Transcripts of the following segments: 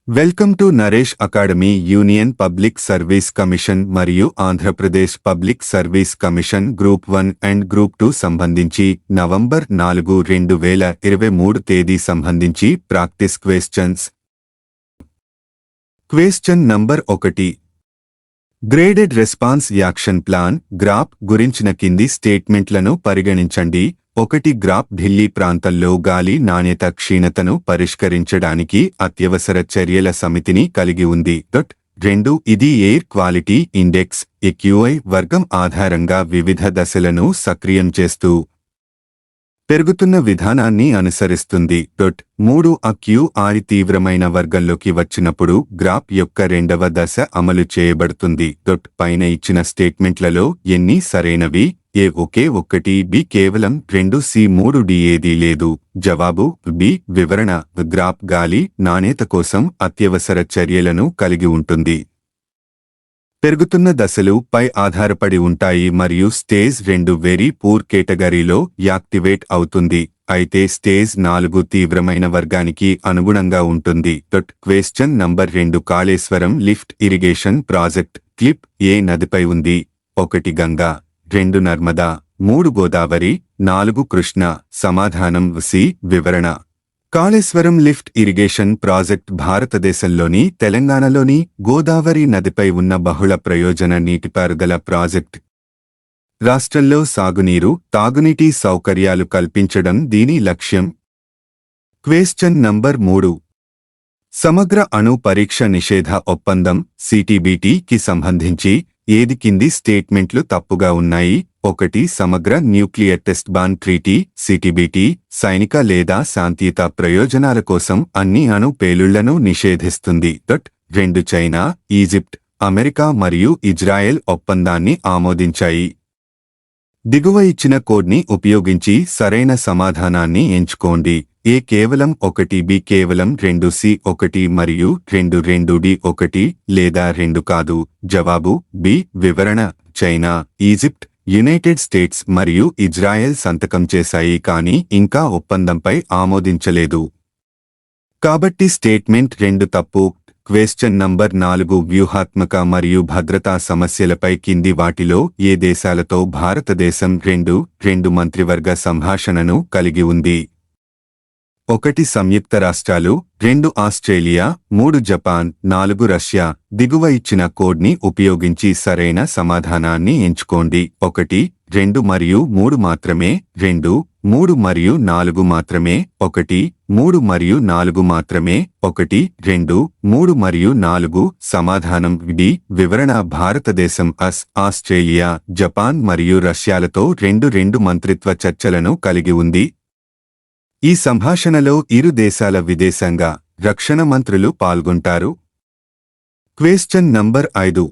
Welcome to Naresh academy. Union public service commission మరియు Andhra Pradesh public service commission group 1 and group 2 సంబంధించి November 4, 2023 తేదీ సంబంధించి practice questions. Question number 1. Graded response action plan GRAP గురించిన కింది స్టేట్మెంట్లను పరిగణించండి. 1. గ్రాప్ ఢిల్లీ ప్రాంతంలో గాలి నాణ్యత క్షీణతను పరిష్కరించడానికి అత్యవసర చర్యల సమితిని కలిగి ఉంది. 2. ఇది ఎయిర్ క్వాలిటీ ఇండెక్స్ AQI వర్గం ఆధారంగా వివిధ దశలను సక్రియం చేస్తూ పెరుగుతున్న విధానాన్ని అనుసరిస్తుంది. 3. AQI తీవ్రమైన వర్గంలోకి వచ్చినప్పుడు గ్రాప్ యొక్క రెండవ దశ అమలు చేయబడుతుంది. పైన ఇచ్చిన స్టేట్మెంట్లలో ఎన్ని సరైనవి? A ఒకే 1, B కేవలం 2, C 3, D ఏదీ లేదు. జవాబు B. వివరణ: గ్రాప్ గాలి నాణ్యత కోసం అత్యవసర చర్యలను కలిగి ఉంటుంది. పెరుగుతున్న దశలు పై ఆధారపడి ఉంటాయి మరియు స్టేజ్ 2 వెరీ పూర్ కేటగిరీలో యాక్టివేట్ అవుతుంది. అయితే స్టేజ్ 4 తీవ్రమైన వర్గానికి అనుగుణంగా ఉంటుంది. Question number 2. Kaleshwaram lift irrigation project clip ఏ నదిపై ఉంది? 1 గంగా, 2 నర్మదా, 3 గోదావరి, 4 కృష్ణ. సమాధానం సి. వివరణ: కాళేశ్వరం లిఫ్ట్ ఇరిగేషన్ ప్రాజెక్ట్ భారతదేశంలోని తెలంగాణలోని గోదావరి నదిపై ఉన్న బహుళ ప్రయోజన నీటిపారుదల ప్రాజెక్ట్. రాష్ట్రంలో సాగునీరు, తాగునీటి సౌకర్యాలు కల్పించడం దీని లక్ష్యం. Question number 3. సమగ్ర అణు పరీక్ష నిషేధ ఒప్పందం CTBT-కి సంబంధించి ఏది కింది స్టేట్మెంట్లు తప్పుగా ఉన్నాయి? 1. సమగ్ర న్యూక్లియర్ టెస్ట్ బాన్ ట్రీటీ CTBT సైనిక లేదా శాంతియుత ప్రయోజనాల కోసం అన్ని అణు పేలుళ్లను నిషేధిస్తుంది. 2. చైనా, ఈజిప్ట్, అమెరికా మరియు ఇజ్రాయెల్ ఒప్పందాన్ని ఆమోదించాయి. దిగువ ఇచ్చిన కోడ్ని ఉపయోగించి సరైన సమాధానాన్ని ఎంచుకోండి. A కేవలం 1, B కేవలం 2, C 1 మరియు 2, 2, D 1 లేదా 2 కాదు. జవాబు B. వివరణ: చైనా, ఈజిప్ట్, యునైటెడ్ స్టేట్స్ మరియు ఇజ్రాయెల్ సంతకం చేశాయి కానీ ఇంకా ఒప్పందంపై ఆమోదించలేదు. కాబట్టి స్టేట్మెంట్ 2 తప్పు. Question number 4. వ్యూహాత్మక మరియు భద్రతా సమస్యలపై కింది వాటిలో ఏ దేశాలతో భారతదేశం 2 మంత్రివర్గ సంభాషణను కలిగి ఉంది? 1 సంయుక్త రాష్ట్రాలు, 2 ఆస్ట్రేలియా, 3 జపాన్, 4 రష్యా. దిగువ ఇచ్చిన కోడ్ని ఉపయోగించి సరైన సమాధానాన్ని ఎంచుకోండి. 1, 2 మరియు 3 మాత్రమే, 2, 3 మరియు 4 మాత్రమే, 1, 3 మరియు 4 మాత్రమే, 1, 2, 3 మరియు 4. సమాధానం డి. వివరణ: భారతదేశం ఆస్ట్రేలియా, జపాన్ మరియు రష్యాలతో 2 మంత్రిత్వ చర్చలను కలిగి ఉంది. ఈ సంభాషణలో ఇరు దేశాల విదేశాంగ, రక్షణ మంత్రులు పాల్గొంటారు. Question number 5.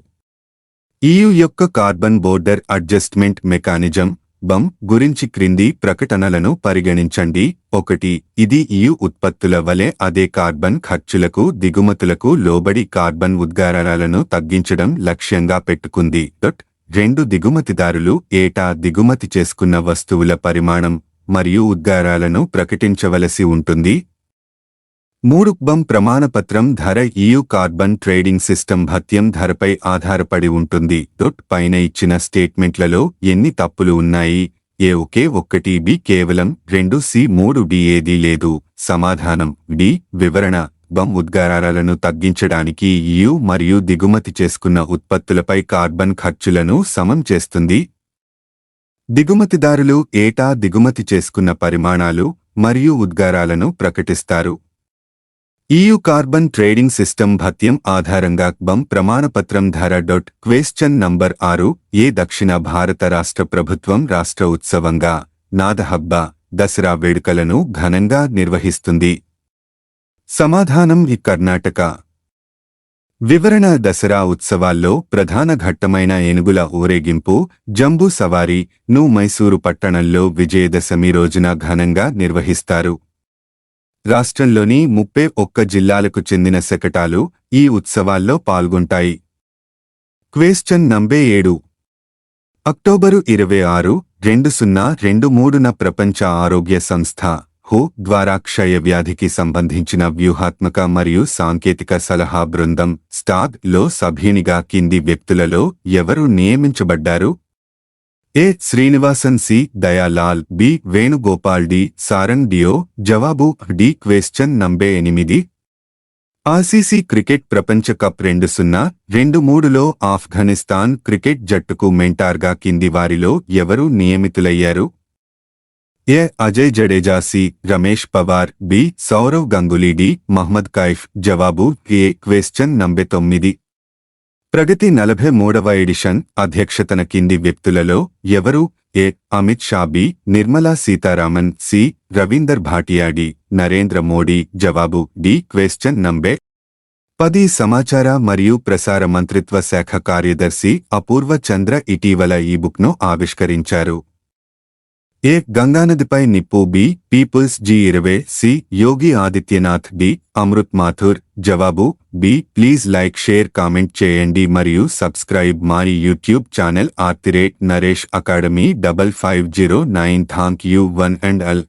EU యొక్క carbon border adjustment mechanism BOM గురించి క్రింది ప్రకటనలను పరిగణించండి. 1. ఇది EU ఉత్పత్తుల వలె అదే కార్బన్ ఖర్చులకు దిగుమతులకు లోబడి కార్బన్ ఉద్గారాలను తగ్గించడం లక్ష్యంగా పెట్టుకుంది. 2. దిగుమతిదారులు ఏటా దిగుమతి చేసుకున్న వస్తువుల పరిమాణం మరియు ఉద్గారాలను ప్రకటించవలసి ఉంటుంది. 3. BOM ప్రమాణపత్రం ధర EU కార్బన్ ట్రేడింగ్ సిస్టమ్ భత్యం ధరపై ఆధారపడి ఉంటుంది. పైన ఇచ్చిన స్టేట్మెంట్లలో ఎన్ని తప్పులు ఉన్నాయి? A ఒకే 1, B కేవలం 2, C 3, D ఏదీ లేదు. సమాధానం D. వివరణ: BOM ఉద్గారాలను తగ్గించడానికి EU మరియు దిగుమతి చేసుకున్న ఉత్పత్తులపై కార్బన్ ఖర్చులను సమం చేస్తుంది. దిగుమతిదారులు ఏటా దిగుమతి చేసుకున్న పరిమాణాలు మరియు ఉద్గారాలను ప్రకటిస్తారు. EU కార్బన్ ట్రేడింగ్ సిస్టమ్ భత్యం ఆధారంగా BOM ప్రమాణపత్రం ధర. Question number 6. ఏ దక్షిణ భారత రాష్ట్ర ప్రభుత్వం రాష్ట్ర ఉత్సవంగా నాదహబ్బ దసరా వేడుకలను ఘనంగా నిర్వహిస్తుంది? సమాధానం ఈ కర్ణాటక. వివరణ: దసరా ఉత్సవాల్లో ప్రధాన ఘట్టమైన ఏనుగుల ఊరేగింపు జంబూ సవారీ ను మైసూరు పట్టణంలో విజయదశమి రోజున ఘనంగా నిర్వహిస్తారు. రాష్ట్రంలోని 31 జిల్లాలకు చెందిన శకటాలు ఈ ఉత్సవాల్లో పాల్గొంటాయి. Question number 7. అక్టోబరు 26, 2023న ప్రపంచ ఆరోగ్య సంస్థ హు ద్వారా క్షయవ్యాధికి సంబంధించిన వ్యూహాత్మక మరియు సాంకేతిక సలహా బృందం స్టాగ్ లో సభ్యునిగా కింది వ్యక్తులలో ఎవరు నియమించబడ్డారు? A. Srinivasan, C. Dayalal, B. Venugopal, D. Sarang Deo. జవాబు D. Question number 8. ICC cricket ప్రపంచ కప్ 2023లో ఆఫ్ఘనిస్తాన్ క్రికెట్ జట్టుకు మెంటార్గా కింది వారిలో ఎవరు నియమితులయ్యారు? A. Ajay Jadeja, C. Ramesh Pawar, B. Sourav Ganguly, D. Mohammad Kaif. జవాబు ఏ. Question number 9. ప్రగతి 43వ ఎడిషన్ అధ్యక్షతన కింది వ్యక్తులలో ఎవరు? A. Amit Shah, B. Nirmala Sitharaman, C. Ravinder Bhatia, D. Narendra Modi. జవాబు డి. Question number 10. సమాచార మరియు ప్రసార మంత్రిత్వ శాఖ కార్యదర్శి అపూర్వ చంద్ర ఇటీవల ఈ బుక్ను ఆవిష్కరించారు. ఏ. గంగానదిపై నిప్పు, B. Peoples G20, C. Yogi Adityanath, D. Amrit Mathur. జవాబు B. Please like, share, comment చేయండి మరియు సబ్స్క్రైబ్ మా YouTube channel @Naresh academy 5509. Thank you one and all.